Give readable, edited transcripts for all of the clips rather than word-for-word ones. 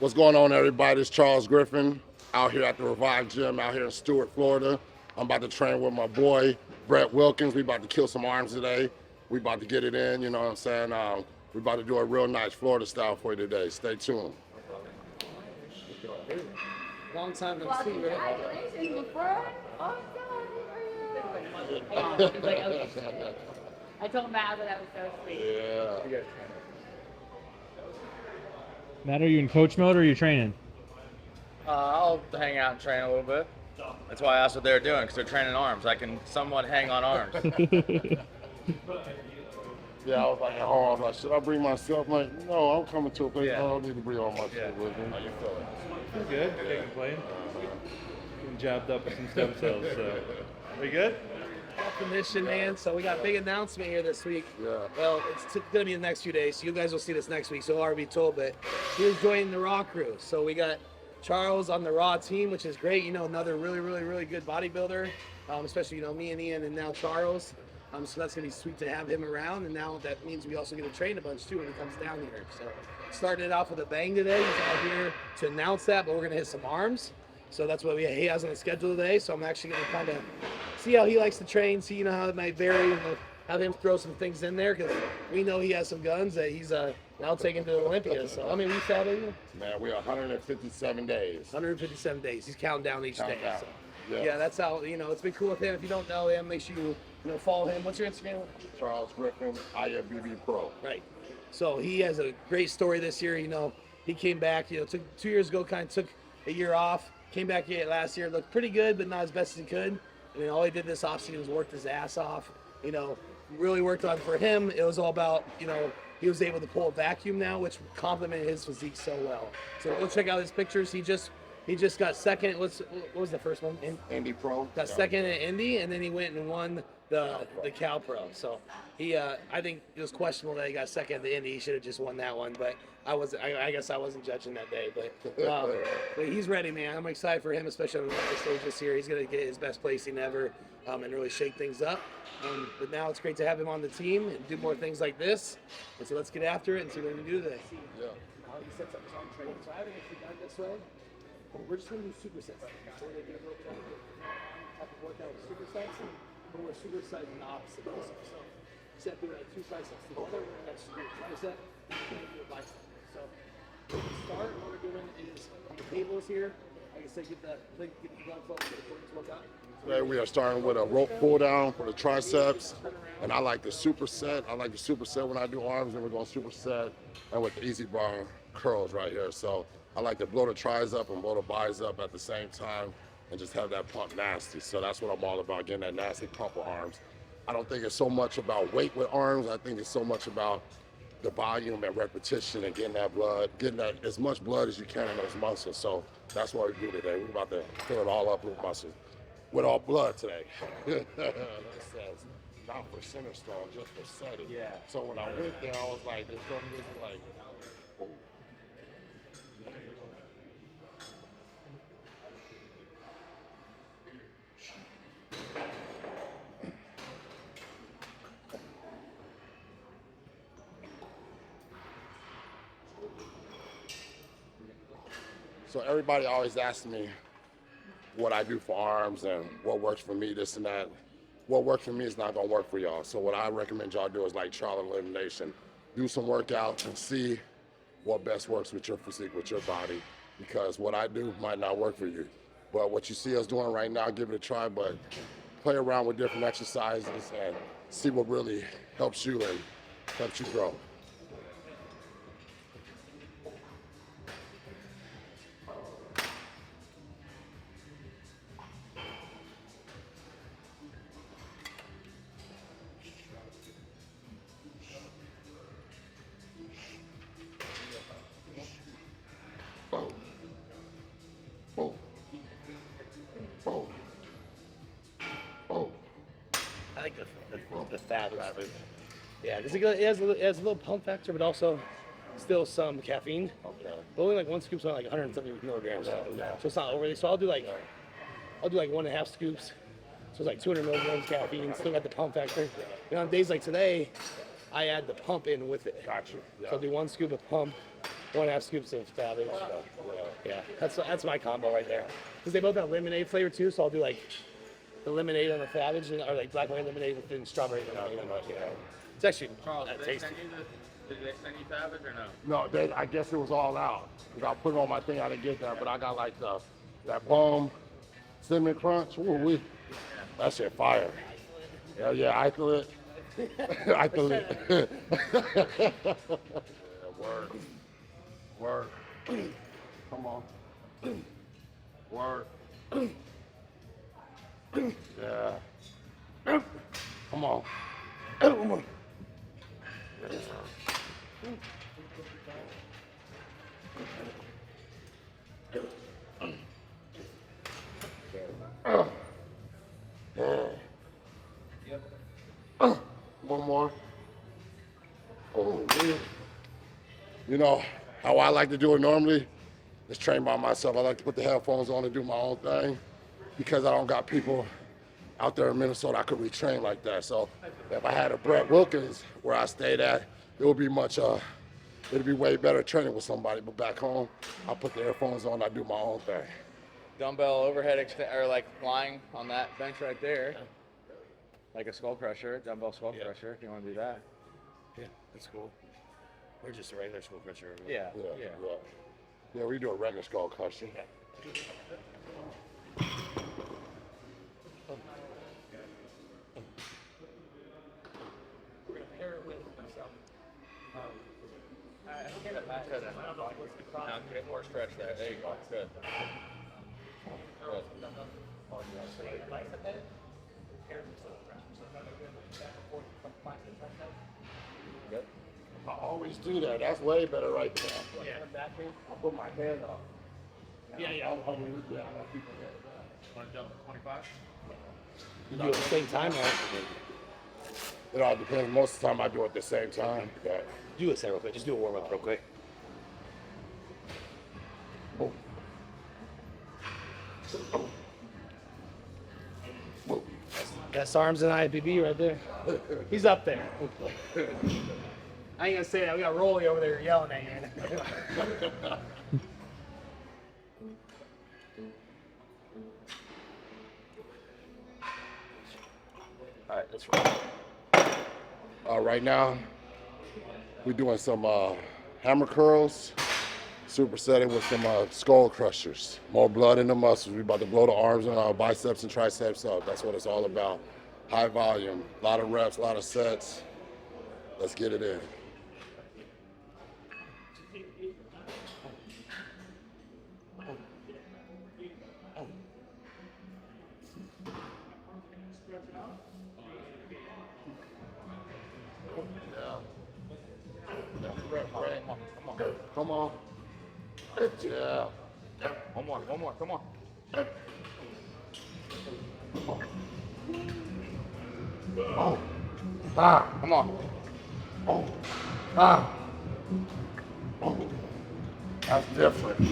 What's going on, everybody? It's Charles Griffen out here at the Revive Gym out here in Stuart, Florida. I'm about to train with my boy, Brett Wilkins. We about to kill some arms today. We about to get it in, you know what I'm saying? We about to do a real nice Florida style for you today. Stay tuned. Long time no see, right? Congratulations, bro. Oh, God. I told Matt that was so sweet. Yeah. Matt, are you in coach mode or are you training? I'll hang out and train a little bit. That's why I asked what they were doing, because they're training arms. I can somewhat hang on arms. Yeah, I was like at home. I was like, should I bring myself? I'm like, no, I'm coming to a place. Yeah. I don't need to bring all my Yeah. shit with me. How you feeling? Feel good. Can't complain. Getting jabbed up with some stem cells. So, are you good? Definition, man. So we got a big announcement here this week. Yeah. Well, it's going to be the next few days. So you guys will see this next week. So I'll already be told, but he was joining the Raw crew. So we got Charles on the Raw team, which is great. You know, another really good bodybuilder, especially, you know, me and Ian and now Charles. So that's going to be sweet to have him around. And now that means we also get to train a bunch, too, when he comes down here. So starting it off with a bang today. He's out here to announce that, but we're going to hit some arms. So that's what he has on the schedule today. So I'm actually going to kind of see how he likes to train, see, you know, how it might vary, and have him throw some things in there, because we know he has some guns that he's now taking to Olympia. So, I mean, we fat in Man, we're 157 days. 157 days. He's counting down each day. Countdown. So. Yeah. Yeah, that's how, you know, it's been cool with him. If you don't know him, make sure you follow him. What's your Instagram? Charles Griffen, IFBB Pro. Right. So he has a great story this year. You know, he came back, you know, took 2 years ago, kind of took a year off, came back here last year, looked pretty good, but not as best as he could. And then all he did this offseason was worked his ass off, you know, really worked on. For him, it was all about, you know, he was able to pull a vacuum now, which complemented his physique so well. So go check out his pictures. He just got second. What was the first one? Indy Pro. Got second at Indy, and then he went and won the Cal Pro. So he, I think it was questionable that he got second at the Indy. He should have just won that one, but I guess I wasn't judging that day. But he's ready, man. I'm excited for him, especially on the stage this year. He's gonna get his best placing ever, and really shake things up. But now it's great to have him on the team and do more things like this. And so let's get after it and see what we can do today. Yeah. He sets up his own training, so I haven't actually done this way. We're just going to do supersets. So we're going to do a type of workout with supersets, but we're supersetting the opposite. So instead of doing like 2 triceps together, we're going to do a tricep and do a bicep. So to start, what we're doing is the tables here. Like I said, get the blood flow to the first workout. Today we are starting with a rope pull down for the triceps, and I like the superset. I like the superset when I do arms, and we're going superset and with the easy bar curls right here. So I like to blow the tris up and blow the bis up at the same time and just have that pump nasty. So that's what I'm all about, getting that nasty pump with arms. I don't think it's so much about weight with arms. I think it's so much about the volume and repetition and getting that blood, getting that as much blood as you can in those muscles. So that's what we do today. We're about to fill it all up with muscles, with all blood today. It says not for center stone, just for setting. Yeah. So when I went there, I was like, there's something that's like, oh. So everybody always asks me what I do for arms and what works for me, this and that. What works for me is not gonna work for y'all. So what I recommend y'all do is like trial and elimination. Do some workouts and see what best works with your physique, with your body, because what I do might not work for you. But what you see us doing right now, give it a try, but play around with different exercises and see what really helps you and helps you grow. Boom. Boom. Boom. Boom. I like the fat rather. Yeah, because it has a little pump factor, but also still some caffeine. Okay. But only like 1 scoop's only like 170 milligrams. Yeah. So it's not overly. So I'll do like 1.5 scoops. So it's like 200 milligrams caffeine. Still got the pump factor. You know, on days like today, I add the pump in with it. Got you. Yeah. So I'll do 1 scoop of pump, 1.5 scoops of Savage. Yeah, that's my combo right there. Because they both have lemonade flavor too, so I'll do like the lemonade on the Savage, or like blackberry lemonade with the strawberry lemonade. It's actually Charles, did they tasty. send you Savage or no? No, I guess it was all out. Cause I put it on my thing, I didn't get that, but I got like that bomb cinnamon crunch. Ooh, that shit fire. Yeah, isolate. Isolate. Word. Word. Come on. Word. Yeah. Come on. Come on. One more. Oh, yeah. You know how I like to do it normally? Is train by myself. I like to put the headphones on and do my own thing because I don't got people out there in Minnesota I could retrain like that. So if I had a Brett Wilkins where I stayed at, it would be it'd be way better training with somebody. But back home, I put the earphones on, I do my own thing. Dumbbell overhead or like lying on that bench right there. Like a skull crusher, dumbbell skull crusher, if you want to do that. Yeah, that's cool. Or just a regular school crusher. Yeah. Yeah, we do a regular skull crusher. We're gonna pair it with some. Now get more stretch there. There you go. Good. Good. Good. I always do that. That's way better right there. Yeah. I put my hand up. Yeah. I'll do that. Want to jump 25? You do it at the same time, man. It all depends. Most of the time I do it at the same time. Yeah. Do it, real quick. Just do a warm up real quick. Oh. Best arms in IFBB right there. He's up there. I ain't gonna say that. We got Rolly over there yelling at you. All right, let's roll. Right now, we're doing some hammer curls, supersetting with some skull crushers. More blood in the muscles. We're about to blow the arms and our biceps and triceps up. That's what it's all about. High volume, a lot of reps, a lot of sets. Let's get it in. Come on. Yeah. One more. Come on. Oh. Ah. Come on. Oh. Ah. Oh. That's different.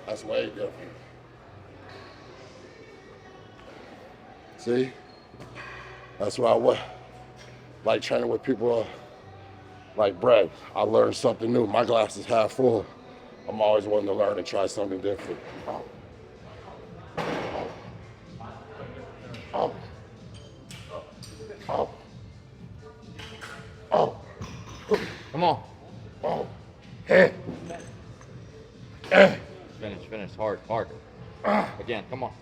That's way different. See? That's why I like training with people like Brett. I learned something new. My glass is half full. I'm always wanting to learn and try something different. Oh. Oh. Oh. Oh. Come on. Oh. Hey. Hey. Finish. Hard. Again. Come on.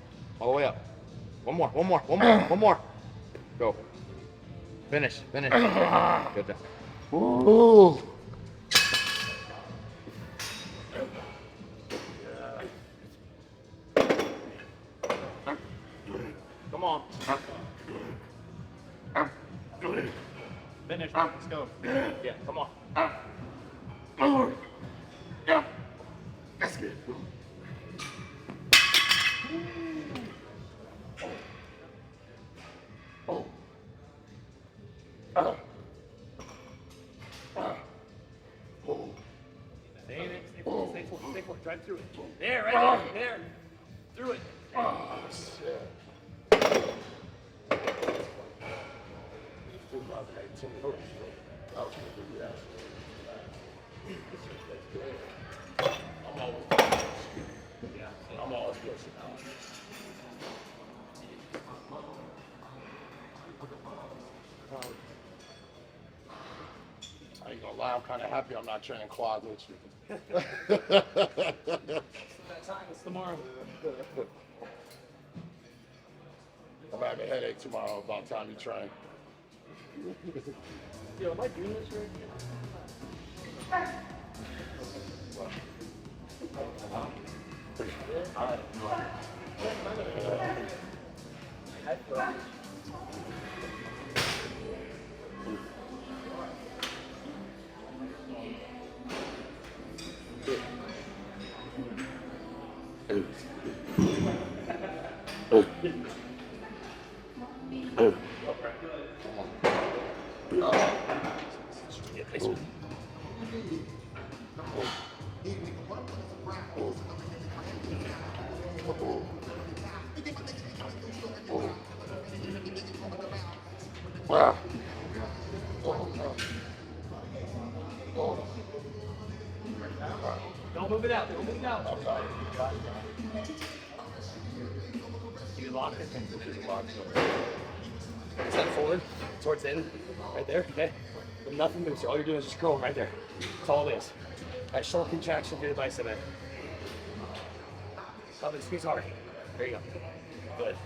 All the way up. One more. Go. Finish. Good job. Ooh. Come on. Finish. Let's go. Yeah, come on. Yeah. That's good. Oh. Oh. Stay forward. Drive through it. There, right there. Through it. Oh, shit. I'm always pushing. I ain't gonna lie, I'm kind of happy I'm not training quads with you. That time is tomorrow. I'm gonna have a headache tomorrow about time you train. Yo, am I doing this right? Wow. Don't move it out. Don't move it out. You lock it. Step forward towards the end. Right there. Okay. With nothing moves. All you're doing is just curling right there. That's all it is. All right, shoulder contraction through the bicep end. Up and squeeze hard. There you go. Good.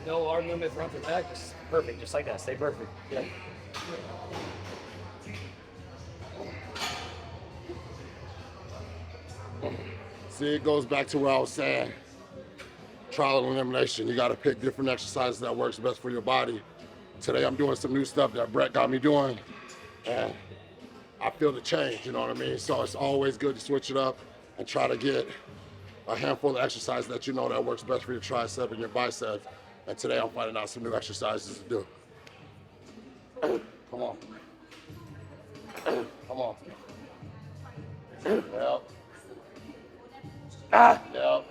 No arm movement front to back. Just perfect. Just like that. Stay perfect. Yeah. See, it goes back to what I was saying. Trial and elimination. You got to pick different exercises that works best for your body. Today I'm doing some new stuff that Brett got me doing, and I feel the change, you know what I mean? So it's always good to switch it up and try to get a handful of exercises that you know that works best for your tricep and your bicep. And today I'm finding out some new exercises to do. Come on. Come on. Yep. Yep.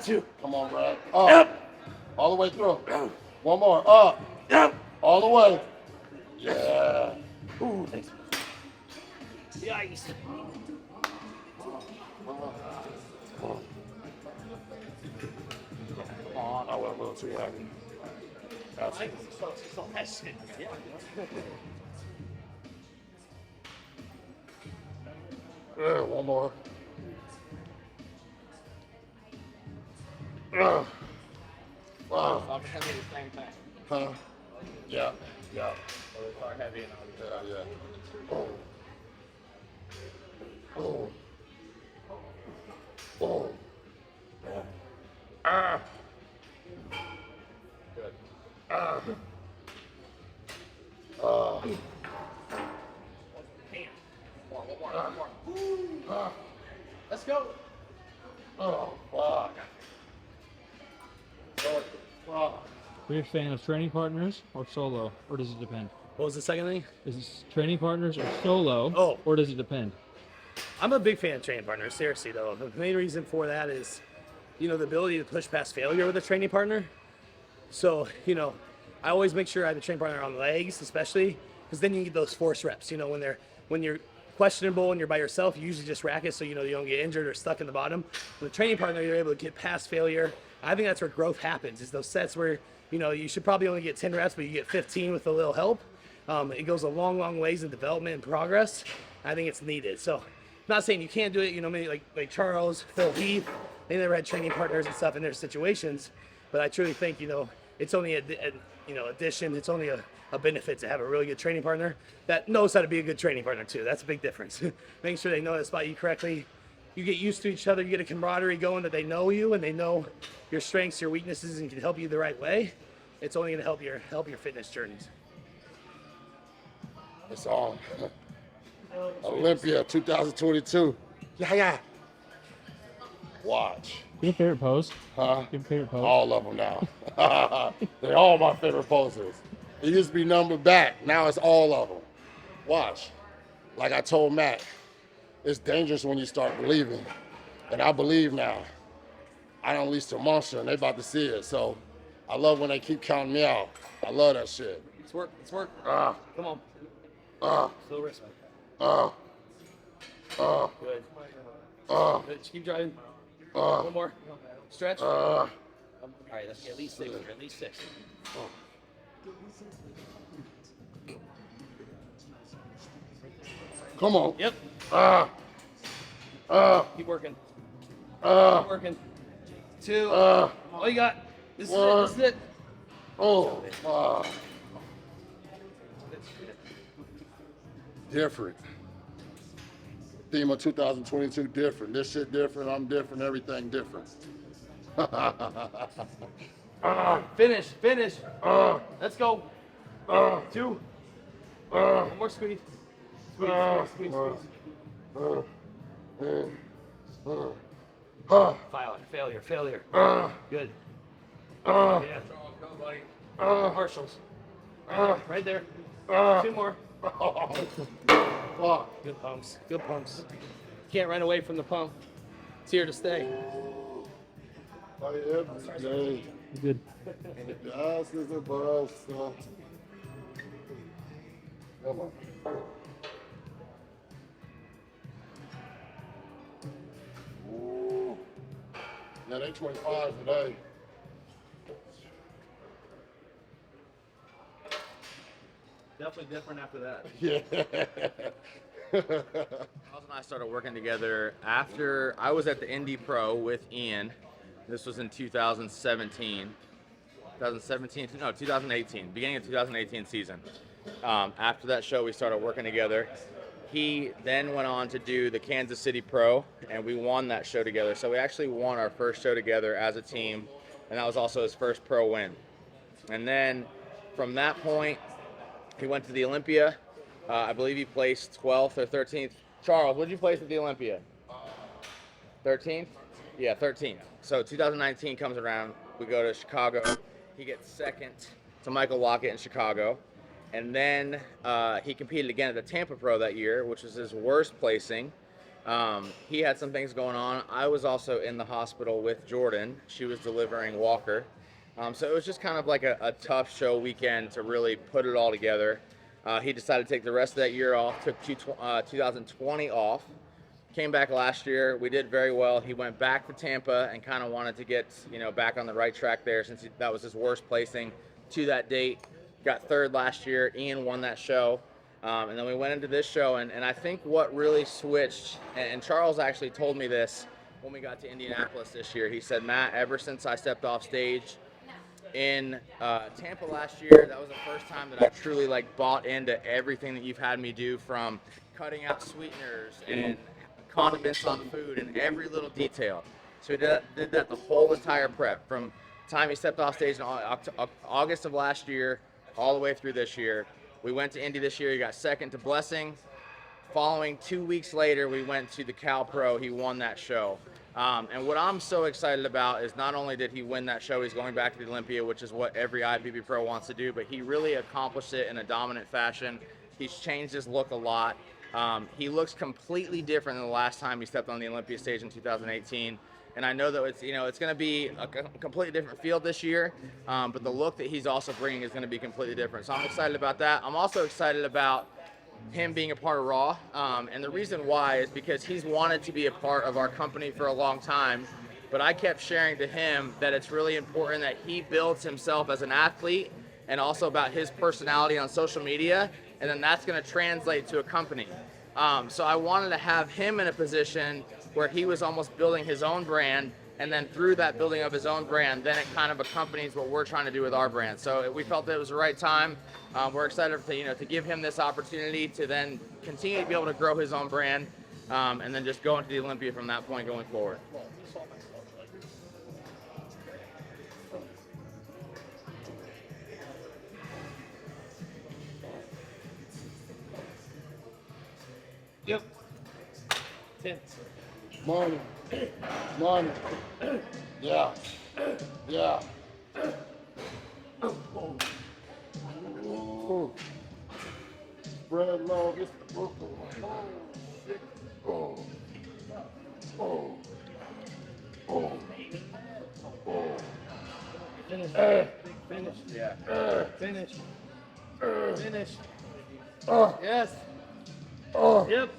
Two. Come on, Brad. Up. Yep. All the way through. One more. Up. Yep. All the way. Yeah. Ooh, thanks. Yikes. Come on. I went a little too heavy. That's it. Yeah. Yeah, one more. Wow. I'm heavy at the same time. Huh? Yeah. Yeah. Both are heavy and I'll Yeah. Oh. Oh. Oh. Yeah. Ah. Good. Ah. Let's go. Oh, fuck. Oh, fuck. Are you a fan of training partners or solo, or does it depend? What was the second thing? Is it training partners or solo, Oh. or does it depend? I'm a big fan of training partners, seriously though. The main reason for that is, the ability to push past failure with a training partner. So, I always make sure I have a training partner on legs, especially, because then you get those force reps. When you're questionable and you're by yourself, you usually just rack it so you don't get injured or stuck in the bottom. With a training partner, you're able to get past failure. I think that's where growth happens, is those sets where, you should probably only get 10 reps, but you get 15 with a little help. It goes a long, long ways in development and progress. I think it's needed. So, I'm not saying you can't do it, maybe like Charles, Phil Heath, they never had training partners and stuff in their situations, but I truly think, it's only addition, it's only a benefit to have a really good training partner that knows how to be a good training partner too. That's a big difference. Making sure they know how to spot you correctly. You get used to each other, you get a camaraderie going that they know you and they know your strengths, your weaknesses, and can help you the right way. It's only gonna help your fitness journeys. It's on. Olympia 2022. Yeah. Watch. Do you have a favorite pose? Huh? Do you have a favorite pose? All of them now. They're all my favorite poses. It used to be numbered back. Now it's all of them. Watch. Like I told Matt, it's dangerous when you start believing. And I believe now. I unleashed a monster and they about to see it. So I love when they keep counting me out. I love that shit. It's work. Ah. Come on. Slow wrist. uh, uh, Good. uh, Good. Just keep driving. uh, One more. Stretch. uh. All right, that's at least 6. At least 6. Come on. Yep. Keep working. Keep working. 2. All you got. This is it. This is it. Oh. Different. Theme of 2022, different. This shit different, I'm different, everything different. Finish. Finish. Let's go. 2. One more squeeze. Squeeze. Failure. Good. Yeah. Partials. Right there. 2 more. Good pumps. Can't run away from the pump. It's here to stay. Good. Yes, is a buzz. Come on. Ooh. Yeah, they 25 today. Definitely different after that. Yeah. Charles and I started working together after I was at the Indy Pro with Ian. This was in 2018, beginning of 2018 season. After that show, we started working together. He then went on to do the Kansas City Pro, and we won that show together. So we actually won our first show together as a team, and that was also his first pro win. And then from that point, he went to the Olympia. I believe he placed 12th or 13th. Charles, what did you place at the Olympia? 13th? Yeah, 13th. So 2019 comes around. We go to Chicago. He gets second to Michael Lockett in Chicago. And then he competed again at the Tampa Pro that year, which was his worst placing. He had some things going on. I was also in the hospital with Jordan. She was delivering Walker. So it was just kind of like a tough show weekend to really put it all together. He decided to take the rest of that year off, took 2020 off, came back last year. We did very well. He went back to Tampa and kind of wanted to get back on the right track there since that was his worst placing to that date. Got third last year. Ian won that show. And then we went into this show, and I think what really switched, and Charles actually told me this when we got to Indianapolis this year. He said, Matt, ever since I stepped off stage in Tampa last year, that was the first time that I truly bought into everything that you've had me do, from cutting out sweeteners and condiments on food and every little detail. So he did that the whole entire prep, from the time he stepped off stage in August of last year all the way through this year. We went to Indy this year. He got second to Blessing. Following 2 weeks later, we went to the Cal Pro. He won that show. And what I'm so excited about is not only did he win that show, he's going back to the Olympia, which is what every IFBB Pro wants to do, but he really accomplished it in a dominant fashion. He's changed his look a lot. He looks completely different than the last time he stepped on the Olympia stage in 2018. And I know that it's going to be a completely different field this year, but the look that he's also bringing is going to be completely different. So I'm excited about that. I'm also excited about him being a part of Raw, and the reason why is because he's wanted to be a part of our company for a long time, but I kept sharing to him that it's really important that he builds himself as an athlete and also about his personality on social media, and then that's going to translate to a company. So I wanted to have him in a position where he was almost building his own brand, and then through that building of his own brand, then it kind of accompanies what we're trying to do with our brand. So we felt that it was the right time. We're excited to give him this opportunity to then continue to be able to grow his own brand, and then just go into the Olympia from that point going forward. Yep. 10. Money. Yeah. Ooh. Spread love. It's the book. Finish. Finish. Yeah. Finish. Finish. Yes. Oh, Yep.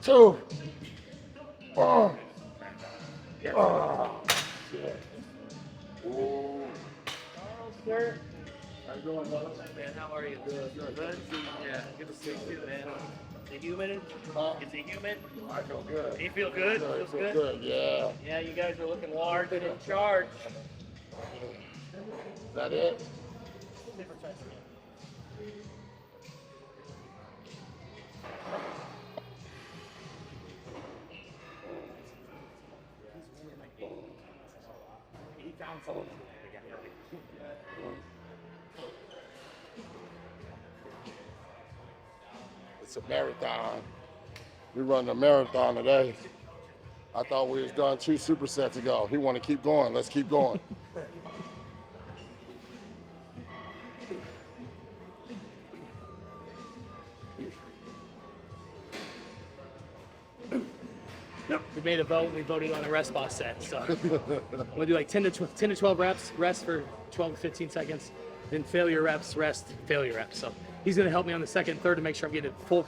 2. Oh. Oh. Shit. Ooh. Sir. How you doing, brother? Man, how are you? Good. Yeah, good to see you, man. Is it humid? Huh? Is it humid? I feel good. Do you feel good? Good, Feels feel good? good, yeah. Yeah, you guys are looking large and in charge. Is that it? It's a marathon. We run a marathon today. I thought we was done 2 supersets ago. He want to keep going. Let's keep going. We made a vote. We voted on a rest box set. So I'm gonna do like 10 to 12 reps, rest for 12 to 15 seconds, then failure reps, rest, failure reps. So he's gonna help me on the second and third to make sure I'm getting a full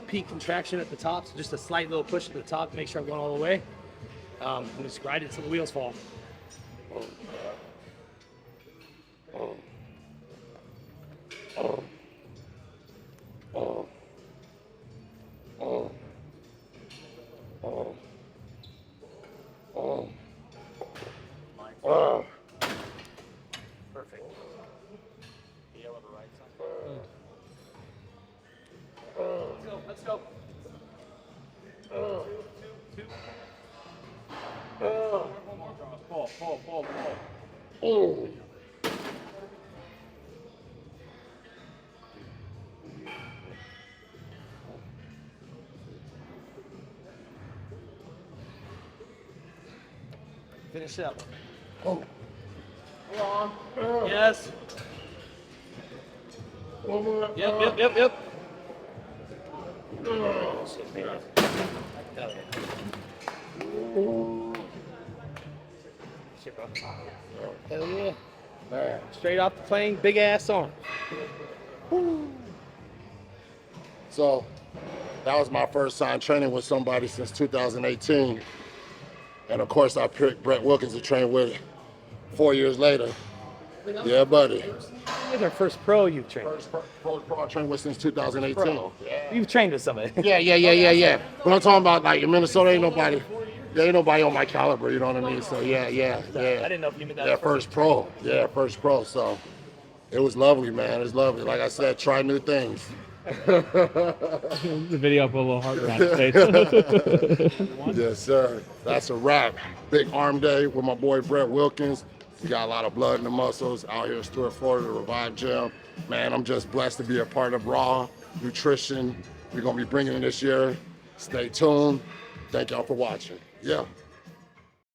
peak contraction at the top. So just a slight little push at the top to make sure I'm going all the way. And just ride it till the wheels fall. Perfect. Let's go. Pull. Oh. Finish up. Oh. Yes. One more. Yep. Shit, bro. Hell yeah. Man. Straight off the plane, big ass arm. So that was my first time training with somebody since 2018. And of course I picked Brett Wilkins to train with 4 years later. Yeah, buddy. Who's our first pro you've trained? First pro I trained with since 2018. Yeah. You've trained with somebody. Yeah. But I'm talking about like in Minnesota, ain't nobody on my caliber, you know what I mean? So yeah. I didn't know if you meant that. Yeah, first pro. So it was lovely, man. It was lovely. Like I said, try new things. The video put a little heart around his face. Yes, sir. That's a wrap. Big arm day with my boy Brett Wilkins. He got a lot of blood in the muscles out here in Stuart, Florida, the Revive Gym. Man, I'm just blessed to be a part of Raw Nutrition. We're going to be bringing it this year. Stay tuned. Thank y'all for watching. Yeah.